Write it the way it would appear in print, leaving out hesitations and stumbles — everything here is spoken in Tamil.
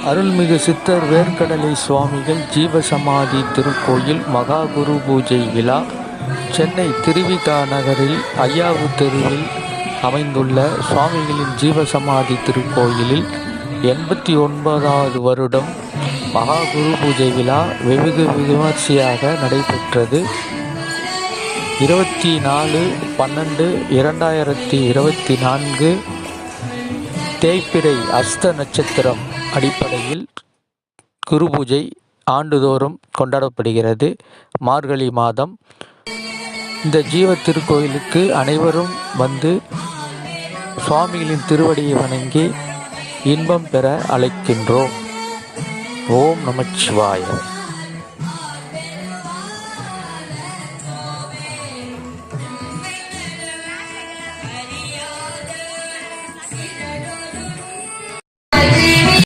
அருள்மிகு சித்தர் வேர்க்கடலை சுவாமிகள் ஜீவசமாதி திருக்கோயில் மகா குரு பூஜை விழா சென்னை திருவிகா நகரில் ஐயாவு தெருவில் அமைந்துள்ள சுவாமிகளின் ஜீவசமாதி திருக்கோயிலில் 89வது வருடம் மகா குரு பூஜை விழா வெகு விமர்சையாக நடைபெற்றது. 24/12/2024 தேய்பிறை அஸ்த நட்சத்திரம் அடிப்படையில் குரு பூஜை ஆண்டுதோறும் கொண்டாடப்படுகிறது. மார்கழி மாதம். இந்த ஜீவ திருக்கோயிலுக்கு அனைவரும் வந்து சுவாமிகளின் திருவடியை வணங்கி இன்பம் பெற அழைக்கின்றோம். ஓம் நமச்சிவாய.